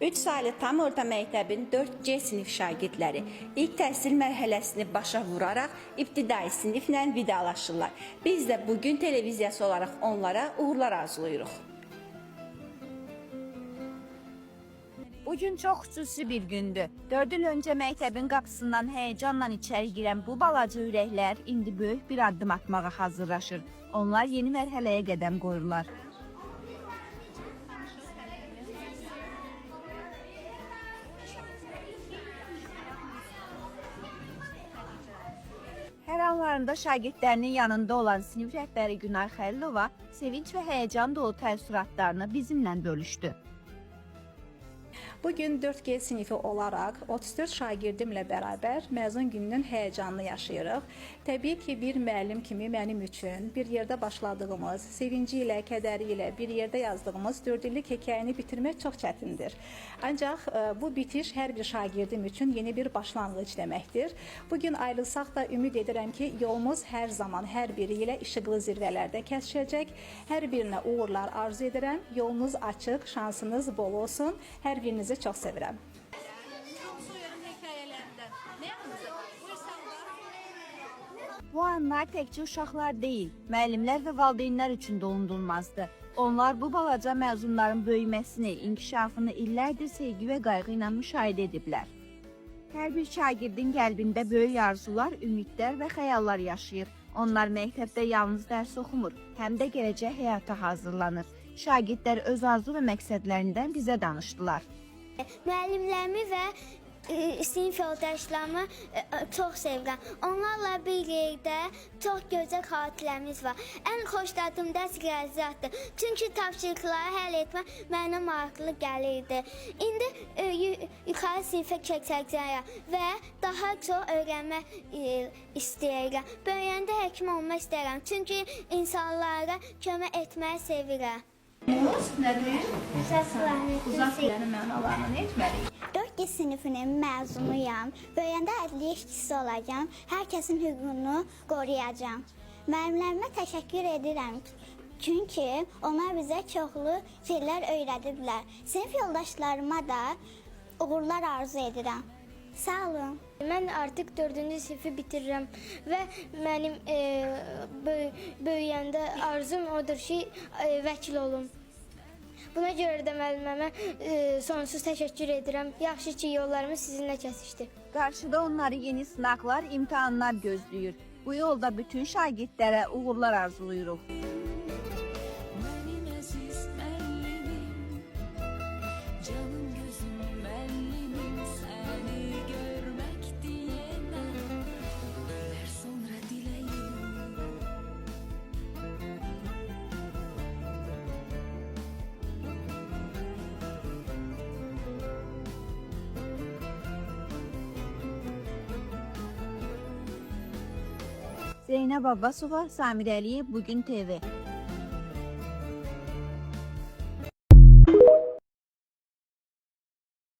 3 saylı tam orta məktəbin 4C sinif şagirdləri ilk təhsil mərhələsini başa vuraraq ibtidai siniflə vidalaşırlar. Biz də bugün televiziyası olaraq onlara uğurlar arzulayırıq. Bugün çox xüsusi bir gündür. 4 il öncə məktəbin qapısından həyəcanla içəri girən bu balaca ürəklər indi böyük bir addım atmağa hazırlaşır. Onlar yeni mərhələyə qədəm qoyurlar. Hər anlarında şagirdlərinin yanında olan sinif rəhbəri Günay Xəlilova sevinç və həyəcan dolu təəssüratlarını bizimlə bölüşdü. Bugün 4G sinifi olaraq 34 şagirdimlə bərabər məzun gününün həyəcanını yaşayırıq. Təbii ki, bir müəllim kimi mənim üçün bir yerdə başladığımız, sevinci ilə, kədəri ilə bir yerdə yazdığımız 4 illik hekayəni bitirmək çox çətindir. Ancaq bu bitiş hər bir şagirdim üçün yeni bir başlanğıc deməkdir. Bugün ayrılsaq da ümid edirəm ki, yolumuz hər zaman hər biri ilə işıqlı zirvələrdə kəsişəcək. Hər birinə uğurlar arzu edirəm. Yolunuz açıq, şansınız bol olsun. Hər birinizi çox sevirəm. Bu anlar təkcə uşaqlar deyil, müəllimlər və valideynlər üçün də unudulmazdı. Onlar bu balaca məzunların böyüməsini, inkişafını illərdir sevgi və qayğı ilə müşahidə ediblər. Hər bir şagirdin qəlbində böyük arzular, ümidlər və xəyallar yaşayır. Onlar məktəbdə yalnız dərs oxumur, həm də gələcək həyata hazırlanır. Şagirdlər öz arzu və məqsədlərindən bizə danışdılar. Müəllimlərimi və sinif yoldaşlarımı çox sevirəm. Onlarla bir yerdə çox gözəl xatirələrimiz var. Ən xoşladığım dərs riyaziyyatdır. Çünki tapşırıqları həll etmək mənə maraqlı gəlirdi. İndi yuxarı sinifə keçəcəyəm və daha çox öyrənmək istəyirəm. Böyüyəndə həkim olmaq istəyirəm. Çünki insanlara kömək etməyi sevirəm. Nədir? Uzaq filənin mənalarını nə etməliyik? 4 sinifinin məzunuyam. Böyüyəndə ədliyyə işçisi olacağam. Hər kəsin hüququnu qoruyacağam. Müəllimlərimə təşəkkür edirəm. Çünki onlar bizə çoxlu şeylər öyrədiblər. Sinif yoldaşlarıma da uğurlar arzu edirəm. Sağ olun. Mən artıq 4-cü sinifi bitirirəm və mənim böyüyəndə arzum odur ki, vəkil olum. Buna görə də müəllimə sonsuz təşəkkür edirəm. Yaxşı ki, yollarımız sizinlə kəsişdi. Qarşıda onları yeni sınaqlar, imtahanlar gözləyir. Bu yolda bütün şagirdlərə uğurlar arzulayırıq. Zeynəb Abbasova, Samir Əliyev, Bugün TV.